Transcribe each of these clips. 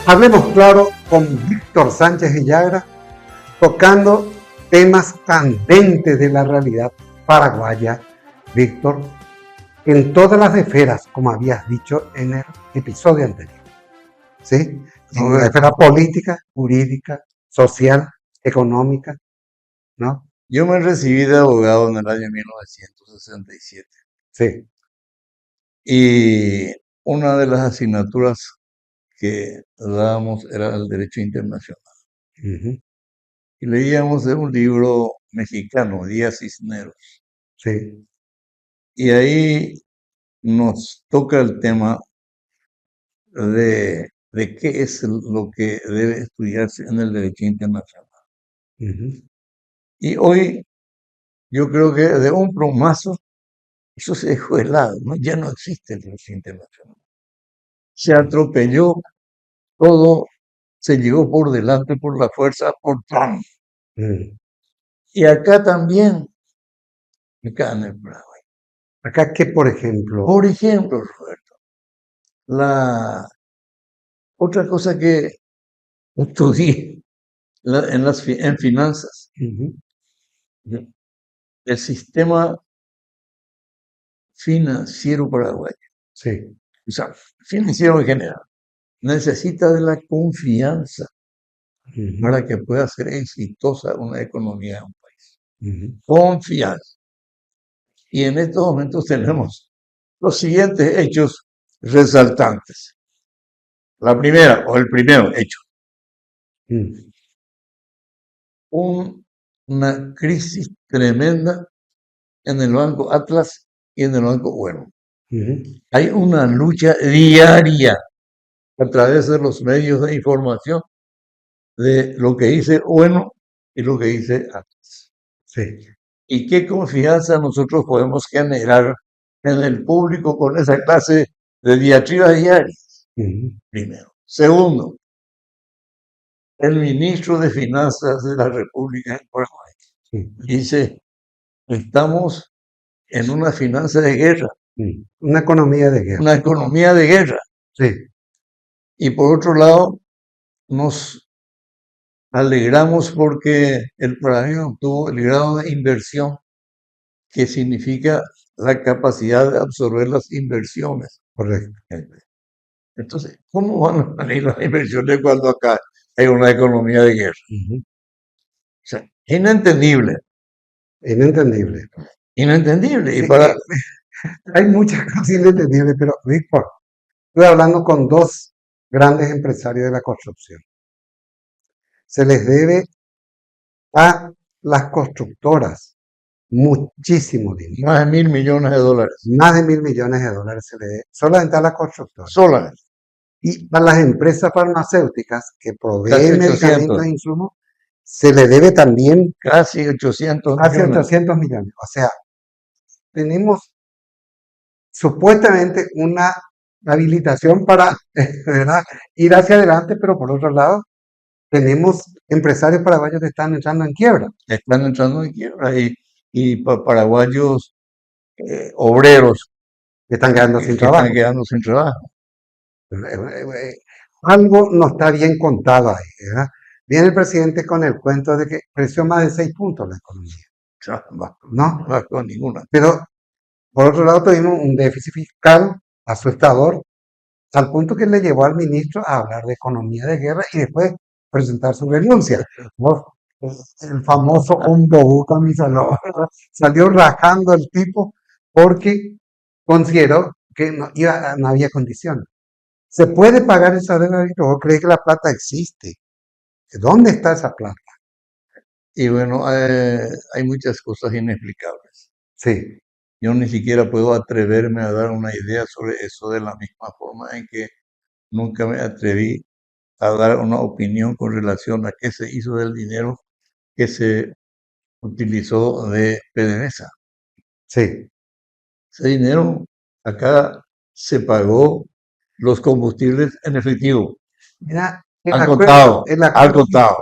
Hablemos claro con Víctor Sánchez Villagra, tocando temas candentes de la realidad paraguaya. Víctor, en todas las esferas, como habías dicho en el episodio anterior, ¿sí? En la esfera política, jurídica, social, económica, ¿no? Yo me recibí de abogado en el año 1967 Sí. y una de las asignaturas que dábamos era el derecho internacional. Uh-huh. Y leíamos de un libro mexicano, Díaz Cisneros. Sí. Y ahí nos toca el tema de qué es lo que debe estudiarse en el derecho internacional. Uh-huh. Y hoy yo creo que de un plumazo eso se dejó de lado, ¿no? Ya no existe el derecho internacional. Se atropelló todo, se llevó por delante por la fuerza, por Trump. Uh-huh. Y acá también, acá en el Paraguay. Acá que, por ejemplo, Roberto, la otra cosa que estudié en finanzas, uh-huh, el sistema financiero paraguayo, sí, o sea, financiero en general, necesita de la confianza uh-huh, para que pueda ser exitosa una economía de un país. uh-huh. Confianza. Y en estos momentos tenemos los siguientes hechos resaltantes. La primera, o el primero hecho, Uh-huh. una crisis tremenda en el Banco Atlas y en el Banco Bueno. Uh-huh. Hay una lucha diaria a través de los medios de información de lo que dice Bueno y lo que dice Atlas. Sí. ¿Y qué confianza nosotros podemos generar en el público con esa clase de diatribas diarias? Uh-huh. Primero. Segundo, el ministro de Finanzas de la República de Paraguay Sí. dice, estamos en una finanza de guerra, Una economía de guerra. una economía de guerra. Sí. Y por otro lado, nos alegramos porque el Paraguay obtuvo el grado de inversión que significa la capacidad de absorber las inversiones. Correcto. Entonces, ¿cómo van a salir las inversiones cuando acá hay una economía de guerra? Uh-huh. O sea, inentendible. Inentendible. Inentendible. Sí, Y para... hay muchas cosas inentendibles, pero Víctor, estoy hablando con dos grandes empresarios de la construcción. Se les debe a las constructoras muchísimo dinero. Más de $1.000 millones. Más de $1.000 millones se le debe solamente a las constructoras. Solamente. Y a las empresas farmacéuticas que Casi proveen 800. medicamentos e insumos, se le debe también Casi 800 casi millones. 800 millones. O sea, tenemos supuestamente una habilitación para ¿verdad? Ir hacia adelante, pero por otro lado, tenemos empresarios paraguayos que están entrando en quiebra. Están entrando en quiebra y paraguayos obreros Que están quedando sin que trabajo. están quedando sin trabajo. Algo no está bien contado ahí, ¿verdad? Viene el presidente con el cuento de que creció más de 6 puntos la economía, ¿no? No con ninguna. Pero por otro lado tuvimos un déficit fiscal asustador, al punto que le llevó al ministro a hablar de economía de guerra y después presentar su renuncia. El famoso Ombobu Camisaló salió rajando el tipo porque consideró que no había condiciones. ¿Se puede pagar esa deuda? ¿O cree que la plata existe? ¿Dónde está esa plata? Y bueno, hay muchas cosas inexplicables. Sí. Yo ni siquiera puedo atreverme a dar una idea sobre eso de la misma forma en que nunca me atreví a dar una opinión con relación a qué se hizo del dinero que se utilizó de PDVSA. Sí. Ese dinero acá se pagó los combustibles en efectivo. Mira, Al contado, al contado.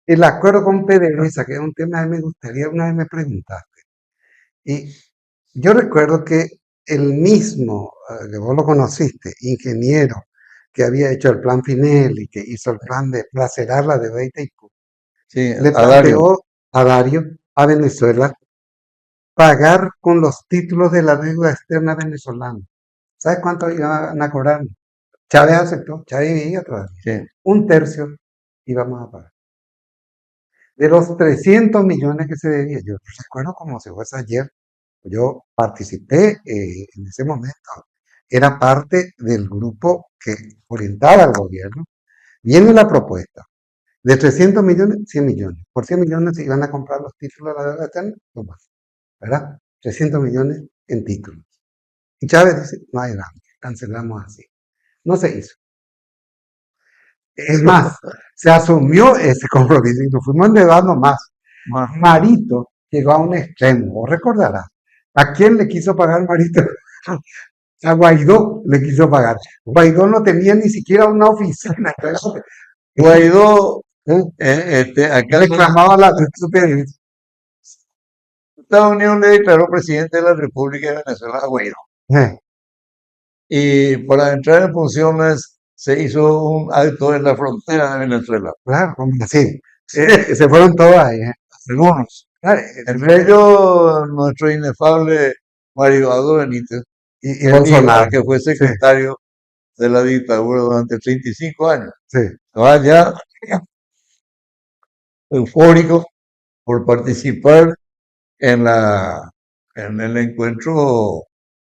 el acuerdo con PDVSA, que es un tema que me gustaría, una vez me preguntaste. Y yo recuerdo que el mismo, que vos lo conociste, ingeniero, que había hecho el plan Finelli, que hizo el plan de placerar la deuda de Itaipú, Sí, le a Dario. planteó a Dario, a Venezuela, pagar con los títulos de la deuda externa venezolana. ¿Sabes cuánto iban a cobrar? Chávez aceptó, Chávez vivía todavía. Sí, Un tercio íbamos a pagar. De los 300 millones que se debía, yo recuerdo como si fuese ayer, yo participé en ese momento, era parte del grupo que orientaba al gobierno. Viene la propuesta de 300 millones, 100 millones. Por 100 millones se iban a comprar los títulos de la deuda externa, toma, ¿verdad? 300 millones en títulos. Y Chávez dice, no hay drama, cancelamos así. No se hizo. Es más, se asumió ese compromiso y nos fuimos endeudando más. más. Marito llegó a un extremo, vos recordarás. ¿A quién le quiso pagar Marito? A Guaidó le quiso pagar. Guaidó no tenía ni siquiera una oficina. Guaidó, Acá reclamaba la Estados Unidos le declaró presidente de la República de Venezuela a Guaidó. Y para entrar en funciones se hizo un acto en la frontera de Venezuela. Claro, como así. Se fueron todos ahí. Algunos. Entre ellos, nuestro inefable Mario Abdo Benítez, Y Bolsonaro. que fue secretario de la dictadura durante 35 años. Sí. Estaba ya eufórico por participar en el encuentro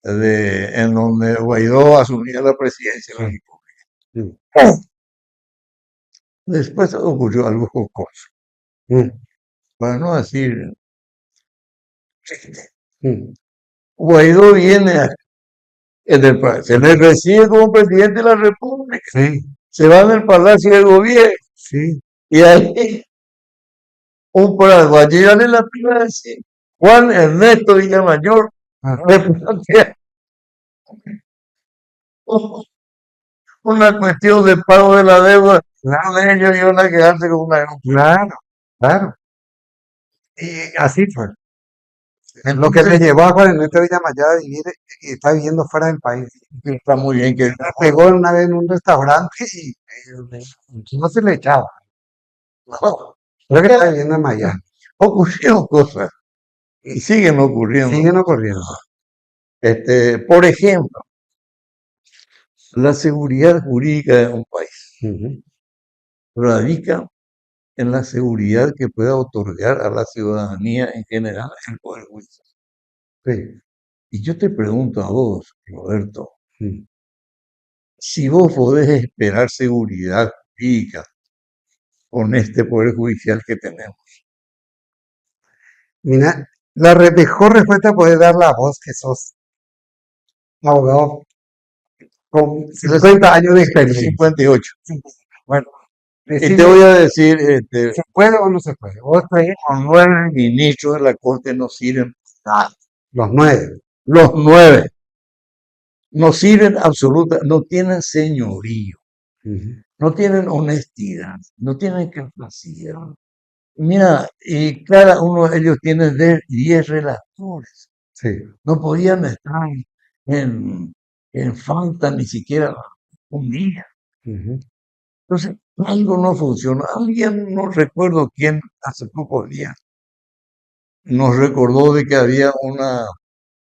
en donde Guaidó asumía la presidencia de la República. Después ocurrió algo jocoso, para no decir triste. Guaidó viene se le recibe como presidente de la República, se va del Palacio de Gobierno, y ahí un paraguayo le la primera vez, Juan Ernesto Villamayor, le plantea una cuestión de pago de la deuda, de ellos iban a quedarse con una deuda. Claro, claro. Y así fue. Lo que le llevó a Juan Ernesto Villamayar a vivir y está viviendo fuera del país. Está muy bien que Pegó una vez en un restaurante y no se le echaba. Creo que está viviendo en Miami. ocurrieron cosas y siguen ocurriendo. Siguen ocurriendo. Por ejemplo, la seguridad jurídica de un país radica en la seguridad que pueda otorgar a la ciudadanía en general el Poder Judicial. Sí. Y yo te pregunto a vos, Roberto, si vos podés esperar seguridad jurídica con este Poder Judicial que tenemos. Mira, la mejor respuesta puede darla a vos, que sos abogado con 50 años de experiencia. 58. Bueno, y te voy a decir, ¿se puede o no se puede? Vos crees, los 9 ministros de la Corte no sirven nada. los 9. Los 9 no sirven absolutamente, no tienen señorío, no tienen honestidad, no tienen capacidad. Mira, y cada uno de ellos tiene 10 relatores. Sí. No podían estar en falta ni siquiera un día. Entonces, algo no funciona. Alguien, no recuerdo quién, hace pocos días, nos recordó de que había una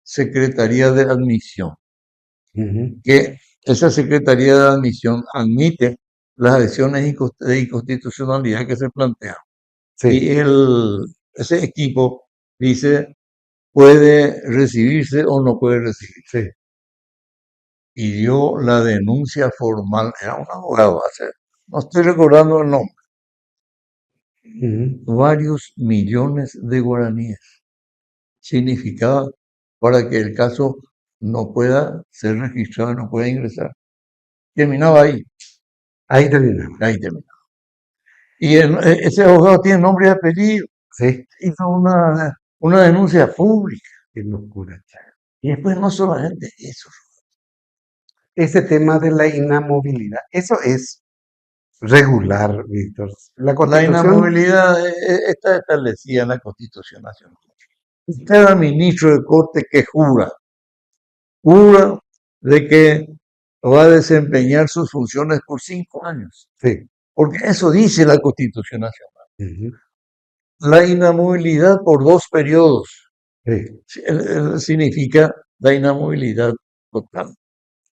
Secretaría de Admisión, que esa Secretaría de Admisión admite las acciones de inconstitucionalidad que se plantean. Y ese equipo dice, puede recibirse o no puede recibirse. Y dio la denuncia formal, era un abogado, no estoy recordando el nombre, varios millones de guaraníes significaba para que el caso no pueda ser registrado, no pueda ingresar. Terminaba ahí. Ahí terminamos. Ahí terminaba. Y ese abogado tiene nombre y apellido. Sí. Hizo una denuncia pública. Qué locura. Y después no solamente eso. Ese tema de la inamovilidad, eso es regular, Víctor. La La inamovilidad está establecida en la Constitución Nacional. Cada ministro de Corte que jura de que va a desempeñar sus funciones por 5 años, Sí. porque eso dice la Constitución Nacional. Ujú. La inamovilidad por 2 periodos Sí. significa la inamovilidad total,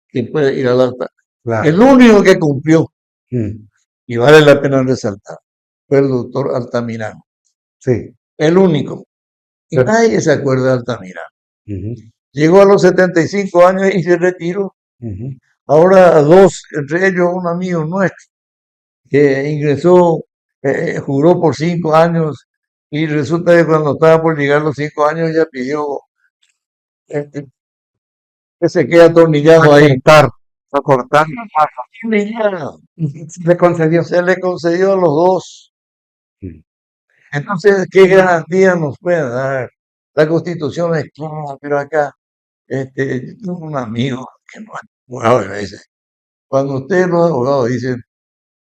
que puede ir al alta. Claro. El único que cumplió, Mm. y vale la pena resaltar, fue el doctor Altamirano, Sí. el único. Y Pero- nadie se acuerda de Altamirano. Ujú. Llegó a los 75 años y se retiró. Ujú. Ahora dos, entre ellos un amigo nuestro, que ingresó, juró por 5 años y resulta que cuando estaba por llegar los 5 años ya pidió este, que se quede atornillado ahí. A cortar. Atornillado. Y se le concedió. Se le concedió a los dos. Mm. Entonces, ¿qué garantía nos puede dar? La Constitución es clara, pero acá, yo tengo un amigo que no es abogado y me dice, cuando ustedes los abogados dicen,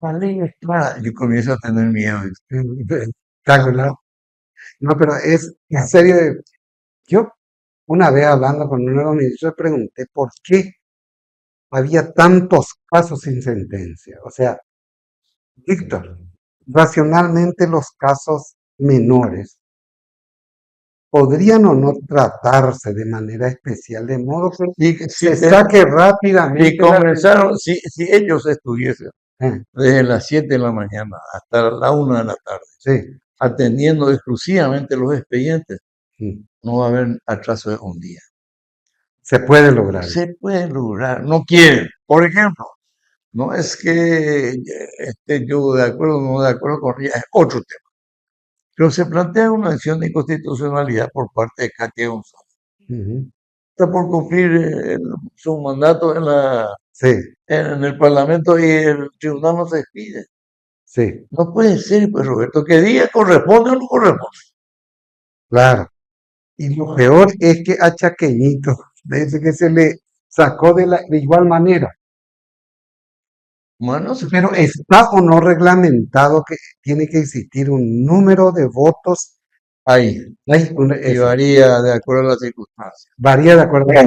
la ley es clara, yo comienzo a tener miedo. Claro, claro. No, pero es en serio. Yo una vez hablando con uno de los ministros le pregunté por qué había tantos casos sin sentencia. O sea, Víctor, racionalmente los casos menores podrían o no tratarse de manera especial, de modo que se saque rápidamente si comenzaron, si ellos estuviesen desde las 7 de la mañana hasta la 1 de la tarde, sí. atendiendo exclusivamente los expedientes, Mm. no va a haber atraso de un día. Se puede lograr. Se puede lograr, no quieren. Por ejemplo, no es que esté yo de acuerdo o no de acuerdo con ella, es otro tema. Pero se plantea una acción de inconstitucionalidad por parte de Katia González. Ujú. Está por cumplir su mandato Sí, en el Parlamento y el tribunal no se despide. sí, No puede ser, pues Roberto, que diga corresponde o no corresponde. claro. Y lo peor es que a Chaqueñito, desde que se le sacó de igual manera. Bueno, Pero ¿está o no reglamentado que tiene que existir un número de votos? ahí, Hay y eso, varía de acuerdo a las circunstancias. varía de acuerdo a.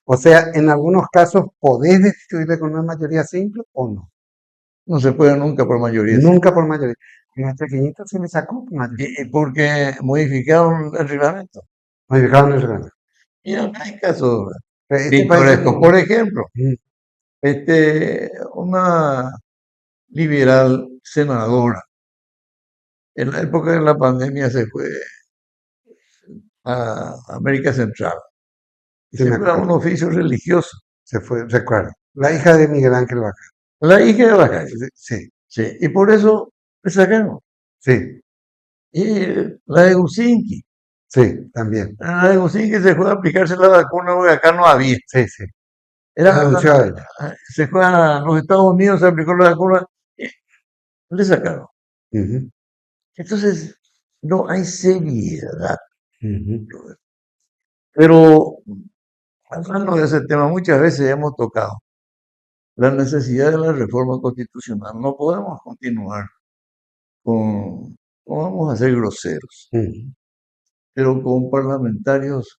O sea, en algunos casos podés destituirle con una mayoría simple o no. No se puede nunca por mayoría. Nunca por mayoría. En a Chaqueñito se le sacó por mayoría. Y porque modificaron el reglamento. Modificaron el reglamento. Y no hay casos Este país pintorescos. Por ejemplo, mm, una liberal senadora en la época de la pandemia se fue a América Central y sí se me fue a un acuerdo. oficio religioso. Se fue, recuerdo. La hija de Miguel Ángel Vaca. La hija de la calle. Sí, Sí, y por eso le sacaron. sí, Y la de Helsinki. sí, también. La de Helsinki se fue a aplicarse la vacuna porque acá no había. Sí, sí. Era, Renunció a ella. se fue a los Estados Unidos, se aplicó la vacuna y le sacaron. Ujú, Entonces, no hay seriedad. ujú. Pero hablando de ese tema, muchas veces hemos tocado la necesidad de la reforma constitucional. No podemos continuar con, no vamos a ser groseros, Ujú. pero con parlamentarios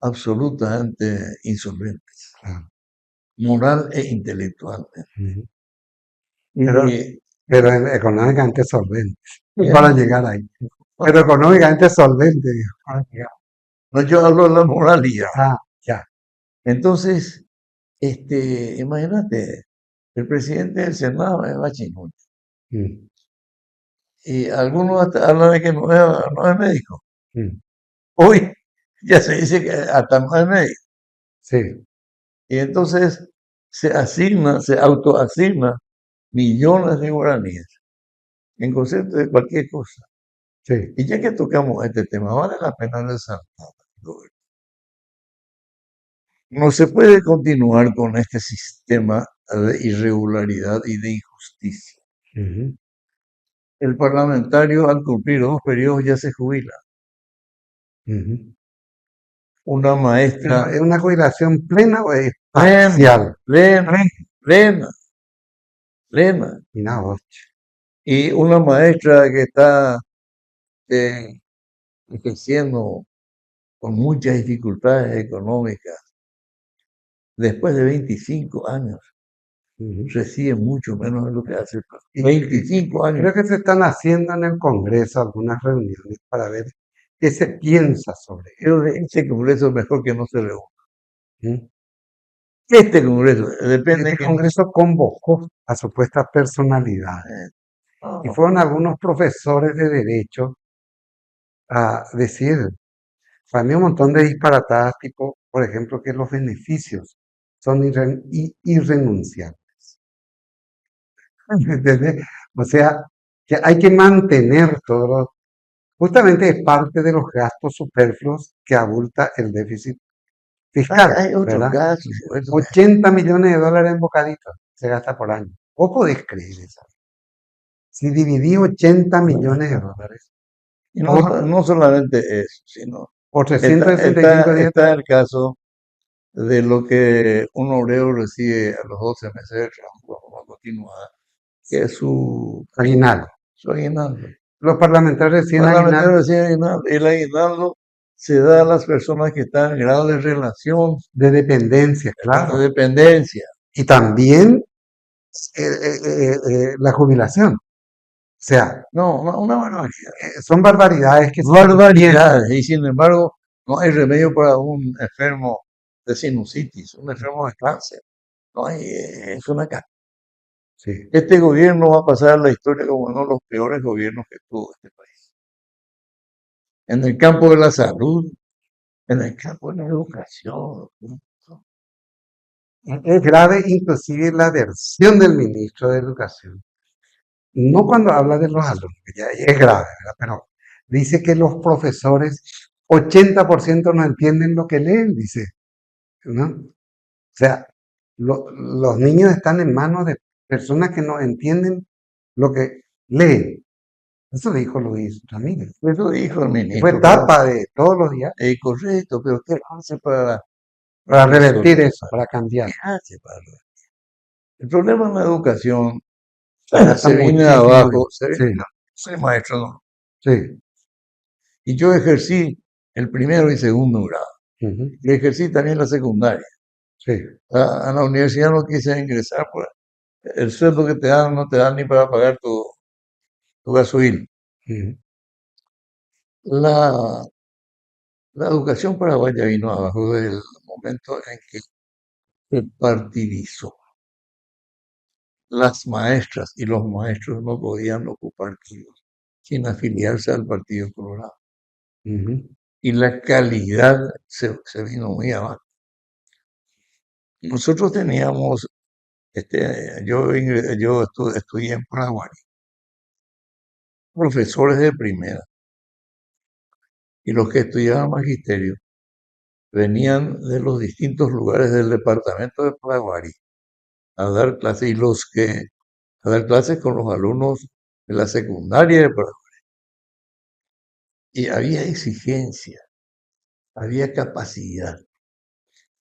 absolutamente insolventes, Claro. moral e intelectualmente. Ujú. Pero, Y pero económicamente solvente. Para ya, llegar ahí. Pero económicamente solvente, dijo. no, yo hablo de la moralidad. Ah, ya. Entonces, imagínate, el presidente del Senado es Bachimundo. Mm, Y algunos hasta hablan de que no es médico. mm. Hoy ya se dice que hasta no es médico. Sí, Y entonces se autoasigna millones de guaraníes en concepto de cualquier cosa. sí. Y ya que tocamos este tema, vale la pena resaltar, Roberto. No se puede continuar con este sistema de irregularidad y de injusticia. Ujú. El parlamentario al cumplir 2 periodos ya se jubila. Ujú. Una Pero maestra ¿es una jubilación plena o es plena, parcial? plena, plena, plena. Y nada, Y una maestra que está eh, ejerciendo con muchas dificultades económicas después de 25 años, recibe mucho menos de lo que hace el partido. 25 años. Creo que se están haciendo en el Congreso algunas reuniones para ver qué se piensa sobre Creo que este Congreso es mejor que no se reúna. ello. Este Congreso, depende de Este quién. Congreso convocó a supuestas personalidades y fueron algunos profesores de derecho a decir, para mí un montón de disparatadas, tipo, por ejemplo, que los beneficios son irrenunciables. ¿Entendés? O sea, que hay que mantener todos los, justamente es parte de los gastos superfluos que abulta el déficit fiscal, Hay otros ¿verdad? casos. 80 millones de dólares en bocaditos se gasta por año. ¿Vos podés creer eso? Si dividí 80 millones de dólares Y por, no solamente eso, sino por 365 días, está el caso de lo que un obrero recibe a los 12 meses de trabajo de forma continuada, que es aguinaldo. su aguinaldo. Los parlamentarios reciben aguinaldo Parlamentarios reciben aguinaldo. El aguinaldo se da a las personas que están en grado de relación, de dependencia, de claro. dependencia. Y también la jubilación. O sea, No, una barbaridad. son barbaridades que se Barbaridades. Y sin embargo, no hay remedio para un enfermo de sinusitis, un enfermo de cáncer. No hay, es una catástrofe. sí. Este gobierno va a pasar a la historia como uno de los peores gobiernos que tuvo este país. En el campo de la salud, en el campo de la educación. Es grave inclusive la versión del ministro de Educación. No cuando habla de los alumnos, que ya es grave, ¿verdad? Pero dice que los profesores, 80% no entienden lo que leen, dice, ¿no? O sea, los niños están en manos de personas que no entienden lo que leen. Eso dijo Luis Ramírez. Eso dijo el Y ministro. fue tapa de todos los días Correcto, pero ¿qué hace para para revertir eso, para cambiar. ¿Qué hace para el problema en la educación Se gasta se viene de muchísimo abajo. dinero. Sí, Soy maestro, ¿no? sí. Y yo ejercí el primero y segundo grado. Ujú, Y ejercí también la secundaria. sí. A la universidad no quise ingresar, pues el sueldo que te dan no te dan ni para pagar tu gasoil. Ujú, La, la educación paraguaya vino abajo del momento en que se partidizó. Las maestras y los maestros no podían ocupar cargos sin afiliarse al Partido Colorado. ujú, Y la calidad se vino muy abajo. Nosotros teníamos, yo estudié en Paraguay, profesores de primera, y los que estudiaban magisterio venían de los distintos lugares del departamento de Paraguay a dar clases, y a dar clases con los alumnos de la secundaria de Paraguay. Y había exigencia, había capacidad,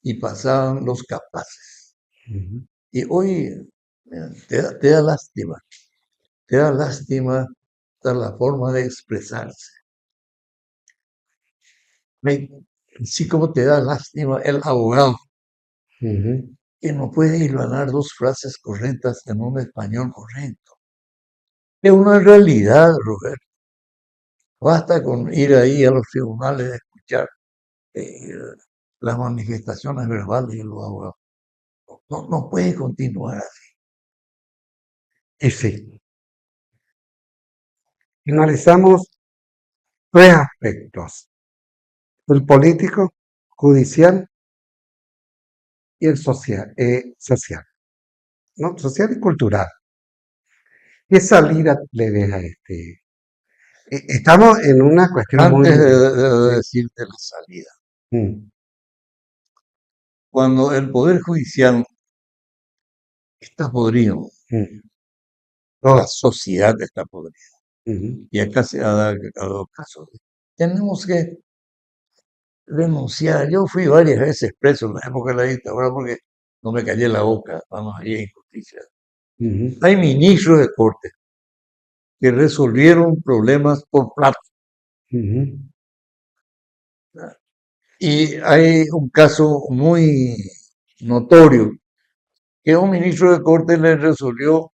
y pasaban los capaces. ujú. Y hoy te da lástima, te da lástima la forma de expresarse. Sí, como te da lástima el abogado Ujú. que no puede hilvanar dos frases correctas en un español correcto. Es una realidad, Roberto. Basta con ir ahí a los tribunales a escuchar eh, las manifestaciones verbales de los abogados. No puede continuar así. Y sí, analizamos tres aspectos: el político, judicial y el social, ¿no? Social y cultural. ¿Qué salida le ves a este? Estamos en una cuestión muy... Antes de decirte la salida, Mm, cuando el Poder Judicial está podrido, mm, la todo. sociedad está podrida. Ujú, Y acá se ha dado caso. Tenemos que denunciar. Yo fui varias veces preso en la época de la dictadura porque no me callé la boca cuando había injusticia. ujú, Hay ministros de corte que resolvieron problemas por plata. ujú, Y hay un caso muy notorio que un ministro de corte le resolvió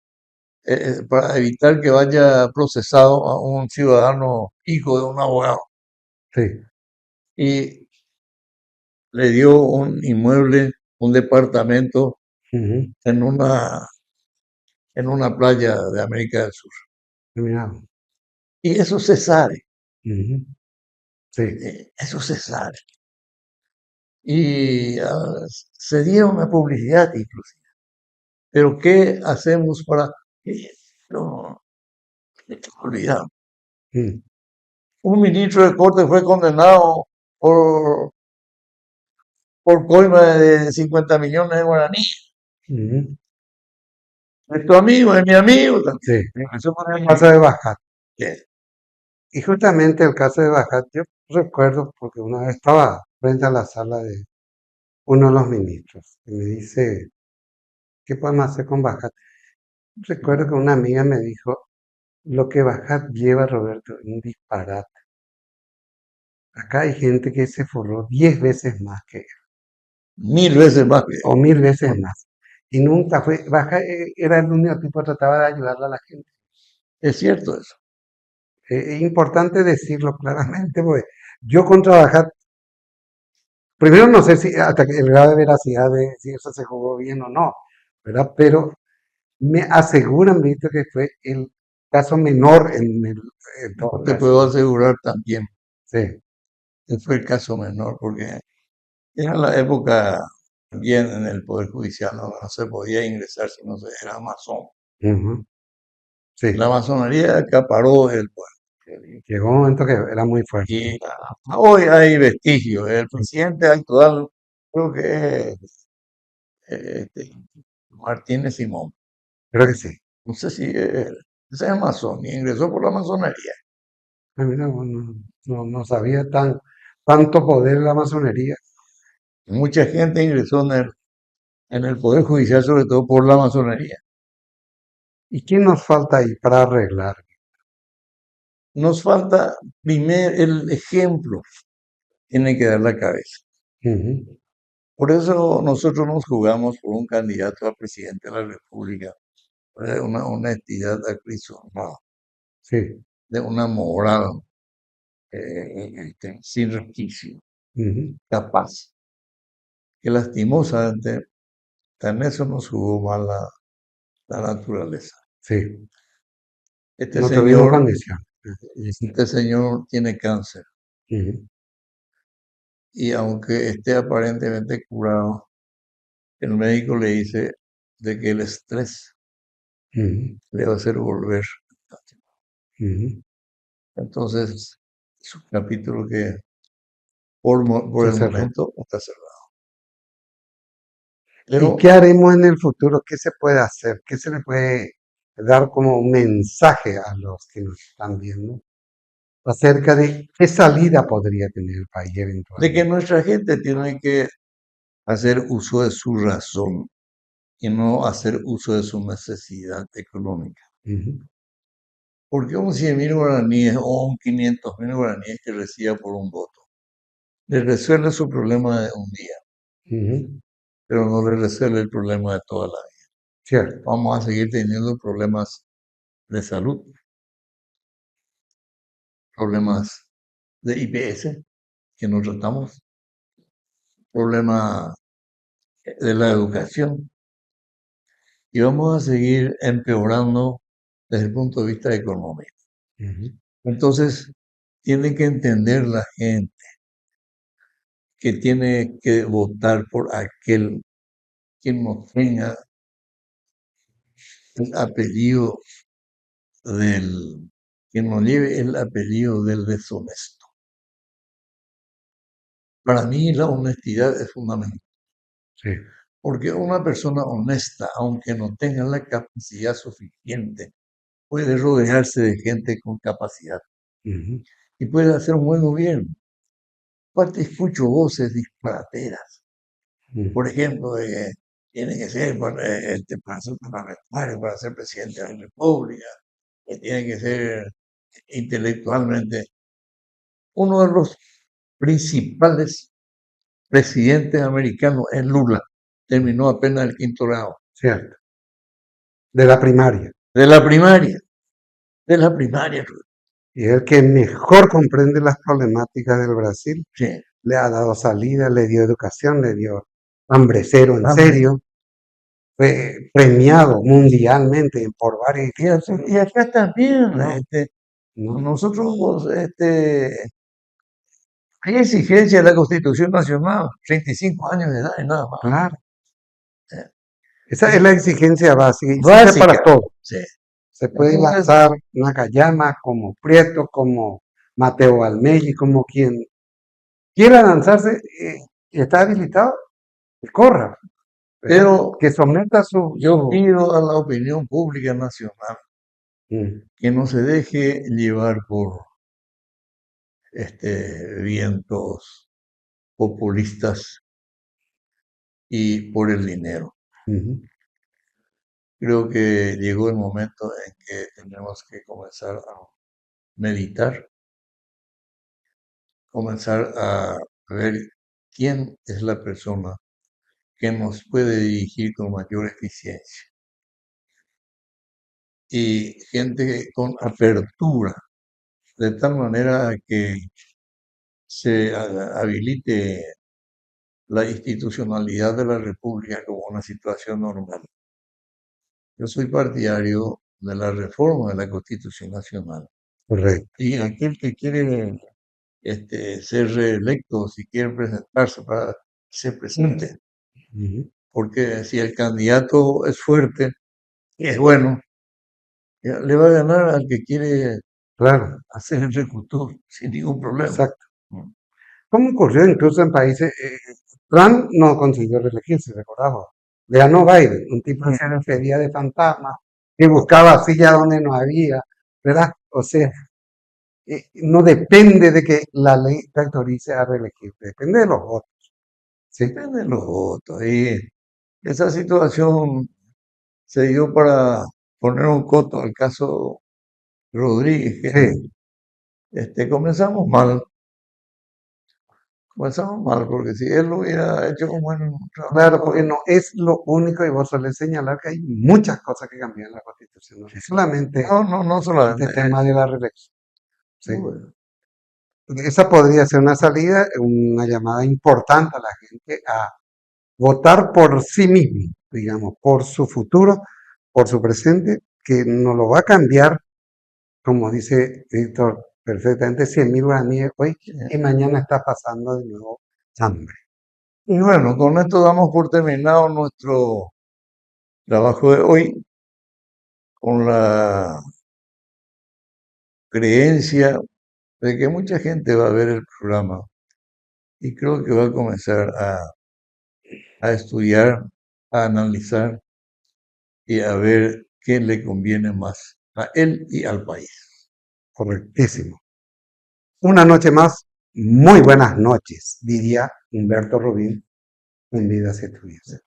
para evitar que vaya procesado a un ciudadano hijo de un abogado Sí. y le dio un inmueble, un departamento Ujú. en una playa de América del Sur. Mira. Y eso se sabe, Ujú. Sí. eso se sabe. Y se dieron una publicidad inclusive. Pero ¿qué hacemos para que no olvidar? Mm. Un ministro de corte fue condenado por, por coima de 50 millones de guaraníes. Ujú. Es tu amigo, es mi amigo también. Sí. Eso fue El caso de Bajat. que Y justamente el caso de Bajat, yo recuerdo porque una vez estaba frente a la sala de uno de los ministros y me dice, ¿qué podemos hacer con Bajat? Recuerdo que una amiga me dijo, lo que Bajat lleva, Roberto, es un disparate. Acá hay gente que se forró 10 veces más que él, 1000 veces más que o 1000 veces más. Y nunca fue, Bajat era el único tipo que trataba de ayudarle a la gente. es cierto eso. Es importante decirlo claramente, porque yo contra Bajat, primero no sé si hasta el grado de veracidad de si eso se jugó bien o no, ¿verdad? Pero me aseguran, Víctor, que fue el caso menor en todo No el te caso. puedo asegurar también Sí. que fue el caso menor, porque era la época bien en el Poder Judicial, no se podía ingresar si no se era masón. Ujú. La Sí. masonería acaparó el poder. Llegó un momento que era muy fuerte. Y hoy hay vestigios. El presidente actual creo que es Martínez Simón. Creo que sí. No sé si es masón y ingresó por la masonería. Ah, mira, bueno, no sabía tanto poder la masonería. Mucha gente ingresó en el Poder Judicial, sobre todo por la masonería. ¿Y qué nos falta ahí para arreglar? Nos falta primero el ejemplo, tiene que dar la cabeza. Ujú. Por eso nosotros nos jugamos por un candidato a presidente de la República, de una honestidad acrisolada, Sí. de una moral sin resquicio, Ujú. capaz, que lastimosamente en eso nos jugó mal la naturaleza. Sí. Este No tuvimos señor, condición. este señor tiene cáncer Ujú. y aunque esté aparentemente curado, el médico le dice de que el estrés Ujú. le va a hacer volver. Ujú. Entonces, es un capítulo que por Se el cerró. momento está cerrado. ¿Y Pero qué haremos en el futuro? ¿Qué se puede hacer? ¿Qué se le puede dar como mensaje a los que nos están viendo acerca de qué salida podría tener el país de que eventualmente? nuestra gente tiene que hacer uso de su razón y no hacer uso de su necesidad económica. Ujú. Porque un 100.000 guaraníes o un 500.000 guaraníes que reciba por un voto le resuelve su problema de un día, Ujú. pero no le resuelve el problema de toda la vida. Cierto. Vamos a seguir teniendo problemas de salud, problemas de IPS que no tratamos, problemas de la educación y vamos a seguir empeorando desde el punto de vista económico. Ujú. Entonces, tiene que entender la gente que tiene que votar por aquel que no tenga el apellido que no lleve el apellido del deshonesto. Para mí la honestidad es fundamental, Sí. porque una persona honesta, aunque no tenga la capacidad suficiente, puede rodearse de gente con capacidad Ujú. y puede hacer un buen gobierno. Aparte escucho voces disparateras, Ujú. por ejemplo, de que tiene que ser para ser parlamentario, para ser presidente de la República, que tiene que ser intelectualmente. Uno de los principales presidentes americanos es Lula. terminó apenas el quinto grado. cierto. De la primaria. De la primaria, de la primaria. Y el que mejor comprende las problemáticas del Brasil, Sí. le ha dado salida, le dio educación, le dio hambre cero en Hambre. serio. Fue premiado mundialmente por varias Y acá también, No. ¿no? nosotros, hay exigencia de la Constitución Nacional, 35 años de edad y nada más. Claro. Eh, Esa es la exigencia básica y sirve Básica. para todo. Sí. Se puede Entonces, lanzar Nakayama como Prieto, como Mateo Almegui, como quien quiera lanzarse y está habilitado, que corra, ¿verdad? Pero que someta su... yo pido a la opinión pública nacional Mm, que no se deje llevar por vientos populistas y por el dinero. ujú. Creo que llegó el momento en que tenemos que comenzar a meditar, comenzar a ver quién es la persona que nos puede dirigir con mayor eficiencia. Y gente con apertura, de tal manera que se habilite la institucionalidad de la República como una situación normal. Yo soy partidario de la reforma de la Constitución Nacional. Correcto. Y aquel que quiere ser reelecto, si quiere presentarse para que se presente, Ujú. porque si el candidato es fuerte y es bueno, ya le va a ganar al que quiere Claro, hacer el ejecutor sin ningún problema. exacto. Mm. Como ocurrió incluso en países, Trump no consiguió reelegirse, recordamos. Le ganó Biden, un tipo que se refería de fantasma, que buscaba silla donde no había, ¿verdad? O sea, no depende de que la ley te autorice a reelegir, depende de los votos. ¿Sí? Depende de los votos. Y esa situación se dio para poner un coto al caso Rodríguez. Sí, Comenzamos mal, porque si él lo hubiera hecho un buen claro, trabajo, porque no es lo único, y vos solés señalar que hay muchas cosas que cambian en la Constitución, no es solamente no este solamente tema de la reelección. ¿Sí? bueno, Esa podría ser una salida, una llamada importante a la gente a votar por sí mismo, digamos, por su futuro, por su presente, que no lo va a cambiar, como dice Víctor perfectamente, 100.000 guaraníes hoy y mañana está pasando de nuevo hambre. Y bueno, con esto damos por terminado nuestro trabajo de hoy, con la creencia de que mucha gente va a ver el programa y creo que va a comenzar a estudiar, a analizar y a ver qué le conviene más a él y al país. Correctísimo. Una noche más, muy buenas noches, diría Humberto Rubín en Vidas y Estudios.